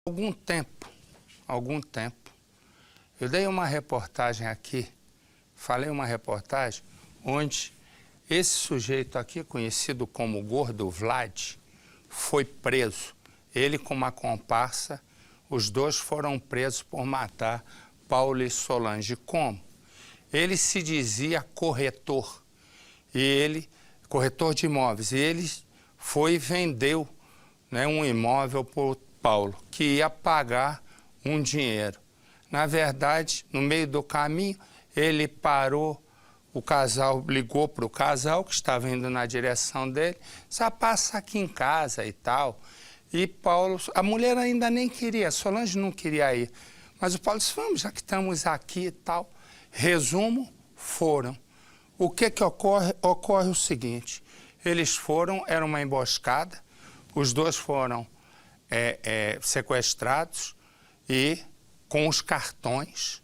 Algum tempo, eu dei uma reportagem aqui, falei uma reportagem onde esse sujeito aqui, conhecido como Gordo Vlad, foi preso. Ele com uma comparsa, os dois foram presos por matar Paulo e Solange. Como? Ele se dizia corretor, corretor de imóveis, e ele foi e vendeu, né, um imóvel para o Paulo, que ia pagar um dinheiro. Na verdade, no meio do caminho, ele parou, o casal ligou para o casal, que estava indo na direção dele, só passa aqui em casa e tal. E Paulo, a mulher ainda nem queria, Solange não queria ir. Mas o Paulo disse, vamos, já que estamos aqui e tal. Resumo, foram. O que ocorre? Ocorre o seguinte, eles foram, era uma emboscada, os dois foram sequestrados e com os cartões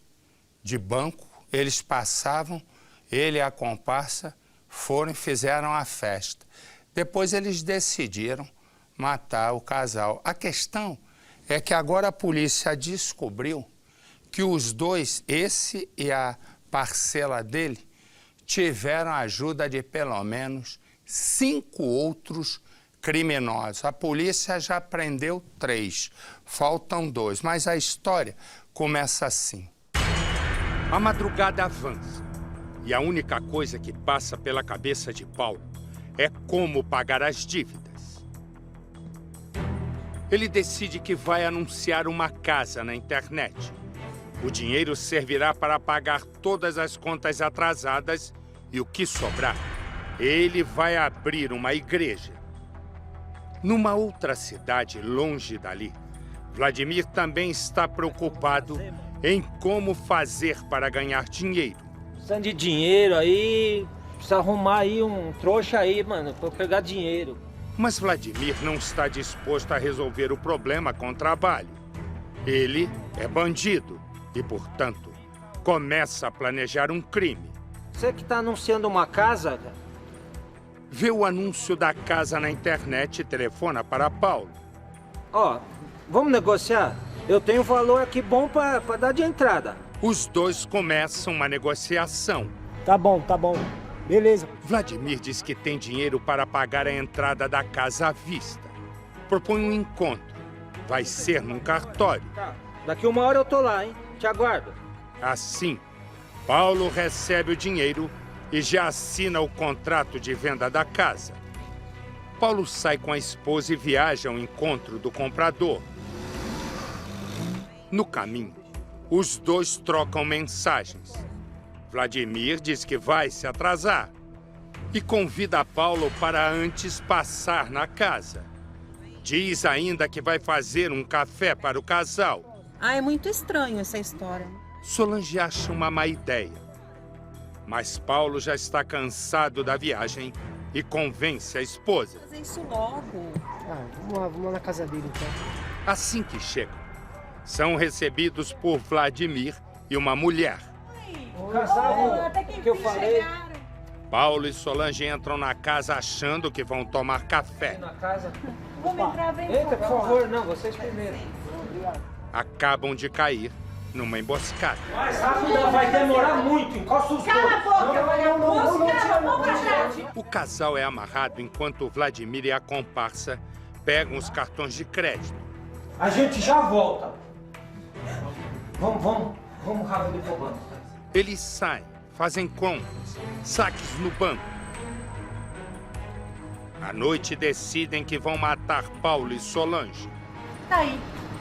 de banco, eles passavam, ele e a comparsa foram e fizeram a festa. Depois eles decidiram matar o casal. A questão é que agora a polícia descobriu que os dois, esse e a parcela dele, tiveram a ajuda de pelo menos 5 outros criminosos. A polícia já prendeu 3, faltam 2, mas a história começa assim. A madrugada avança e a única coisa que passa pela cabeça de Paulo é como pagar as dívidas. Ele decide que vai anunciar uma casa na internet. O dinheiro servirá para pagar todas as contas atrasadas e o que sobrar, ele vai abrir uma igreja. Numa outra cidade longe dali, Vladimir também está preocupado em como fazer para ganhar dinheiro. Precisando de dinheiro aí, precisa arrumar aí um trouxa aí, mano, pra eu pegar dinheiro. Mas Vladimir não está disposto a resolver o problema com trabalho. Ele é bandido e, portanto, começa a planejar um crime. Você que tá anunciando uma casa, cara? Vê o anúncio da casa na internet e telefona para Paulo. Ó, vamos negociar? Eu tenho valor aqui bom pra dar de entrada. Os dois começam uma negociação. Tá bom, beleza. Vladimir diz que tem dinheiro para pagar a entrada da casa à vista. Propõe um encontro. Vai ser num cartório. Tá. Daqui 1 hora eu tô lá, hein? Te aguardo. Assim, Paulo recebe o dinheiro e já assina o contrato de venda da casa. Paulo sai com a esposa e viaja ao encontro do comprador. No caminho, os dois trocam mensagens. Vladimir diz que vai se atrasar e convida Paulo para antes passar na casa. Diz ainda que vai fazer um café para o casal. É muito estranho essa história. Solange acha uma má ideia. Mas Paulo já está cansado da viagem e convence a esposa. Fazer isso logo. Vamos lá na casa dele, então. Assim que chegam, são recebidos por Vladimir e uma mulher. O casal, até que eu falei. Paulo e Solange entram na casa achando que vão tomar café. Na casa. Vamos entrar, vem. Entra, por favor. Não, vocês primeiro. Acabam de cair numa emboscada. Mais rápido, vai demorar muito. Encosta os dois. Cala a boca! Não. O casal é amarrado enquanto Vladimir e a comparsa pegam os cartões de crédito. A gente já volta. Vamos rápido pro banco. Eles saem, fazem compras, saques no banco. À noite decidem que vão matar Paulo e Solange. Tá aí.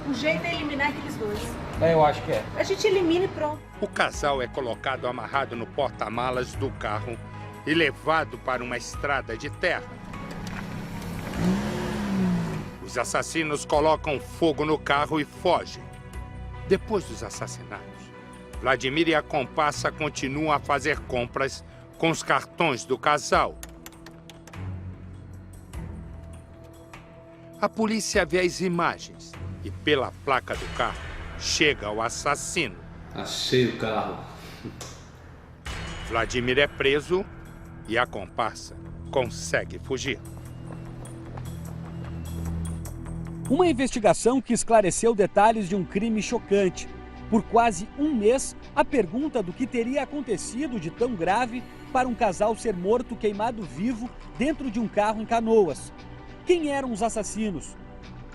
O jeito é eliminar aqueles dois. Eu acho que é. A gente elimina e pronto. O casal é colocado amarrado no porta-malas do carro e levado para uma estrada de terra. Os assassinos colocam fogo no carro e fogem. Depois dos assassinatos, Vladimir e a comparsa continuam a fazer compras com os cartões do casal. A polícia vê as imagens e, pela placa do carro, chega ao assassino. Achei o carro. Vladimir é preso e a comparsa consegue fugir. Uma investigação que esclareceu detalhes de um crime chocante. Por quase um mês, a pergunta do que teria acontecido de tão grave para um casal ser morto queimado vivo dentro de um carro em Canoas. Quem eram os assassinos?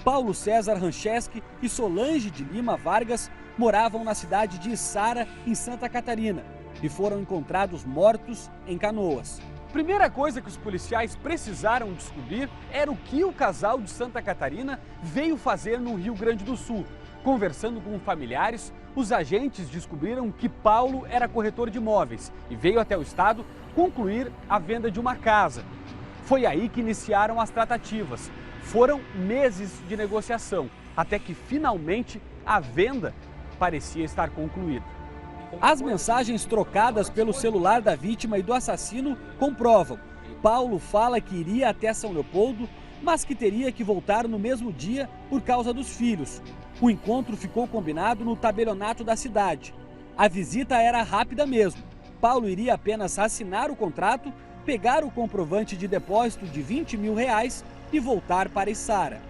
Paulo César Rancheski e Solange de Lima Vargas moravam na cidade de Içara, em Santa Catarina, e foram encontrados mortos em Canoas. Primeira coisa que os policiais precisaram descobrir era o que o casal de Santa Catarina veio fazer no Rio Grande do Sul. Conversando com familiares, os agentes descobriram que Paulo era corretor de imóveis e veio até o estado concluir a venda de uma casa. Foi aí que iniciaram as tratativas. Foram meses de negociação, até que finalmente a venda parecia estar concluída. As mensagens trocadas pelo celular da vítima e do assassino comprovam. Paulo fala que iria até São Leopoldo, mas que teria que voltar no mesmo dia por causa dos filhos. O encontro ficou combinado no tabelionato da cidade. A visita era rápida mesmo. Paulo iria apenas assinar o contrato, pegar o comprovante de depósito de R$20 mil e voltar para Içara.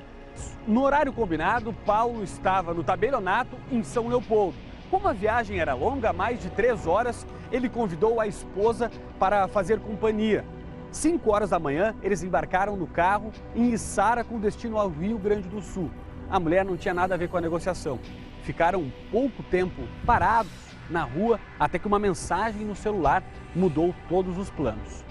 No horário combinado, Paulo estava no tabelionato em São Leopoldo. Como a viagem era longa, mais de 3 horas, ele convidou a esposa para fazer companhia. 5 horas da manhã, eles embarcaram no carro em Içara com destino ao Rio Grande do Sul. A mulher não tinha nada a ver com a negociação. Ficaram pouco tempo parados na rua até que uma mensagem no celular mudou todos os planos.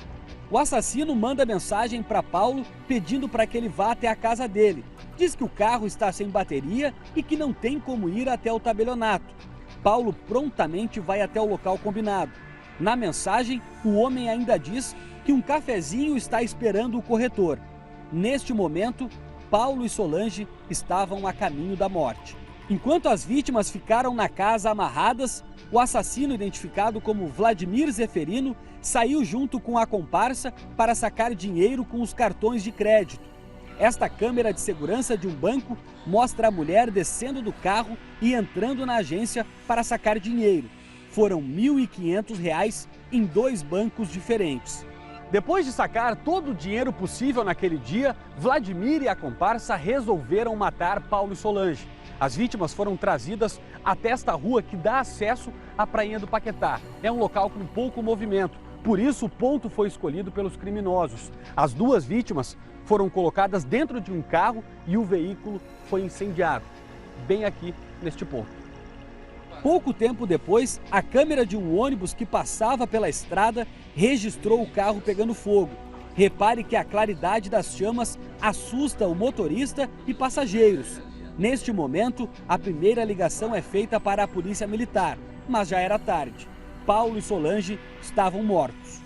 O assassino manda mensagem para Paulo pedindo para que ele vá até a casa dele. Diz que o carro está sem bateria e que não tem como ir até o tabelionato. Paulo prontamente vai até o local combinado. Na mensagem, o homem ainda diz que um cafezinho está esperando o corretor. Neste momento, Paulo e Solange estavam a caminho da morte. Enquanto as vítimas ficaram na casa amarradas, o assassino, identificado como Vladimir Zeferino, saiu junto com a comparsa para sacar dinheiro com os cartões de crédito. Esta câmera de segurança de um banco mostra a mulher descendo do carro e entrando na agência para sacar dinheiro. Foram R$ 1.500 em 2 bancos diferentes. Depois de sacar todo o dinheiro possível naquele dia, Vladimir e a comparsa resolveram matar Paulo e Solange. As vítimas foram trazidas até esta rua que dá acesso à Prainha do Paquetá. É um local com pouco movimento, por isso o ponto foi escolhido pelos criminosos. As 2 vítimas foram colocadas dentro de um carro e o veículo foi incendiado, bem aqui neste ponto. Pouco tempo depois, a câmera de um ônibus que passava pela estrada registrou o carro pegando fogo. Repare que a claridade das chamas assusta o motorista e passageiros. Neste momento, a primeira ligação é feita para a polícia militar, mas já era tarde. Paulo e Solange estavam mortos.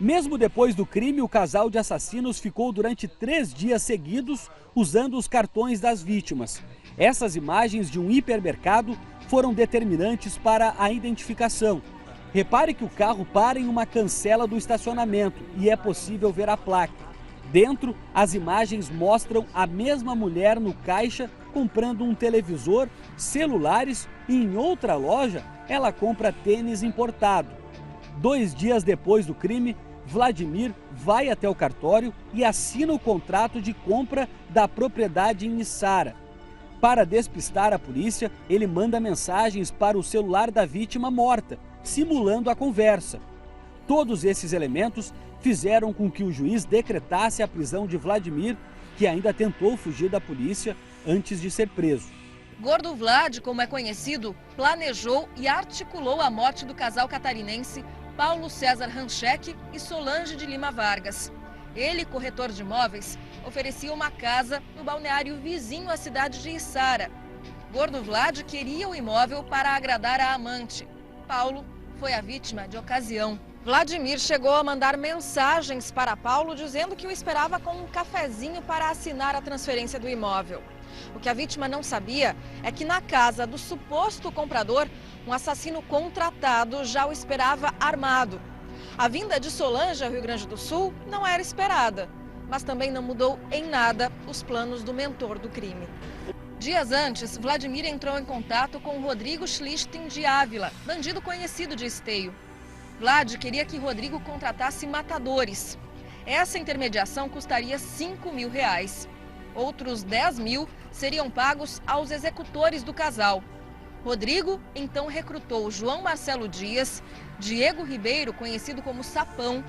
Mesmo depois do crime, o casal de assassinos ficou durante 3 dias seguidos usando os cartões das vítimas. Essas imagens de um hipermercado foram determinantes para a identificação. Repare que o carro para em uma cancela do estacionamento e é possível ver a placa. Dentro, as imagens mostram a mesma mulher no caixa comprando um televisor, celulares e em outra loja ela compra tênis importado. 2 dias depois do crime, Vladimir vai até o cartório e assina o contrato de compra da propriedade em Içara. Para despistar a polícia, ele manda mensagens para o celular da vítima morta, simulando a conversa. Todos esses elementos fizeram com que o juiz decretasse a prisão de Vladimir, que ainda tentou fugir da polícia antes de ser preso. Gordo Vlad, como é conhecido, planejou e articulou a morte do casal catarinense Paulo César Rancheski e Solange de Lima Vargas. Ele, corretor de imóveis, oferecia uma casa no balneário vizinho à cidade de Içara. Gordo Vlad queria o imóvel para agradar a amante. Paulo foi a vítima de ocasião. Vladimir chegou a mandar mensagens para Paulo dizendo que o esperava com um cafezinho para assinar a transferência do imóvel. O que a vítima não sabia é que na casa do suposto comprador, um assassino contratado já o esperava armado. A vinda de Solange ao Rio Grande do Sul não era esperada, mas também não mudou em nada os planos do mentor do crime. Dias antes, Vladimir entrou em contato com Rodrigo Schlichting de Ávila, bandido conhecido de Esteio. Vlad queria que Rodrigo contratasse matadores. Essa intermediação custaria R$ 5.000. Outros 10 mil seriam pagos aos executores do casal. Rodrigo então recrutou João Marcelo Dias, Diego Ribeiro, conhecido como Sapão,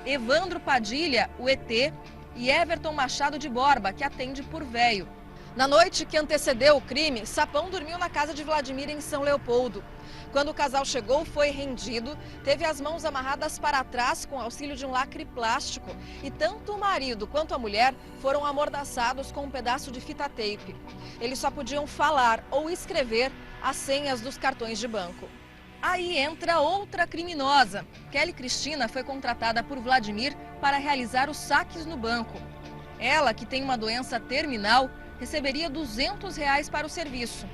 Evandro Padilha, o ET, e Everton Machado de Borba, que atende por véio. Na noite que antecedeu o crime, Sapão dormiu na casa de Vladimir em São Leopoldo. Quando o casal chegou, foi rendido, teve as mãos amarradas para trás com auxílio de um lacre plástico e tanto o marido quanto a mulher foram amordaçados com um pedaço de fita tape. Eles só podiam falar ou escrever as senhas dos cartões de banco. Aí entra outra criminosa. Kelly Cristina foi contratada por Vladimir para realizar os saques no banco. Ela, que tem uma doença terminal, receberia R$200 para o serviço.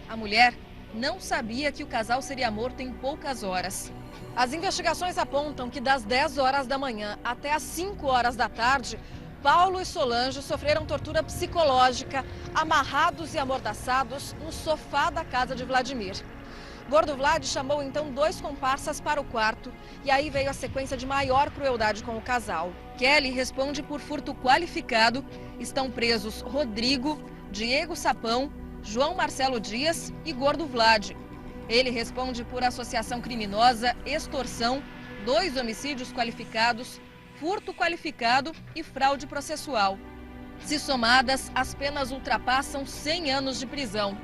A mulher não sabia que o casal seria morto em poucas horas. As investigações apontam que das 10 horas da manhã até as 5 horas da tarde, Paulo e Solange sofreram tortura psicológica, amarrados e amordaçados no sofá da casa de Vladimir. Gordo Vlad chamou então 2 comparsas para o quarto e aí veio a sequência de maior crueldade com o casal. Kelly responde por furto qualificado. Estão presos Rodrigo, Diego Sapão, João Marcelo Dias e Gordo Vlad. Ele responde por associação criminosa, extorsão, 2 homicídios qualificados, furto qualificado e fraude processual. Se somadas, as penas ultrapassam 100 anos de prisão.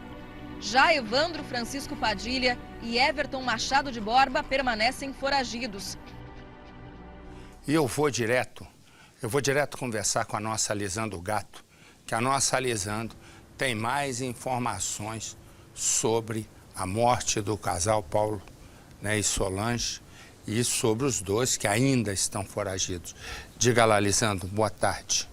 Já Evandro Francisco Padilha e Everton Machado de Borba permanecem foragidos. E eu vou direto conversar com a nossa Lisandro Gato, que a nossa Lisandro tem mais informações sobre a morte do casal Paulo, né, e Solange, e sobre os 2 que ainda estão foragidos. Diga lá, Lisandro, boa tarde.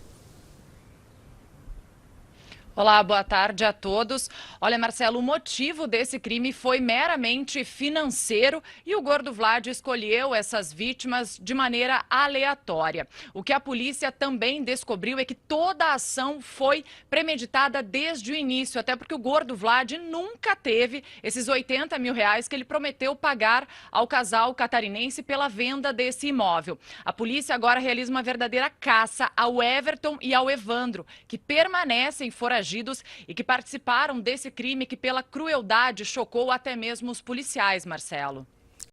Olá, boa tarde a todos. Olha, Marcelo, o motivo desse crime foi meramente financeiro e o Gordo Vlad escolheu essas vítimas de maneira aleatória. O que a polícia também descobriu é que toda a ação foi premeditada desde o início, até porque o Gordo Vlad nunca teve esses R$80 mil que ele prometeu pagar ao casal catarinense pela venda desse imóvel. A polícia agora realiza uma verdadeira caça ao Everton e ao Evandro, que permanecem foragidos e que participaram desse crime que pela crueldade chocou até mesmo os policiais, Marcelo.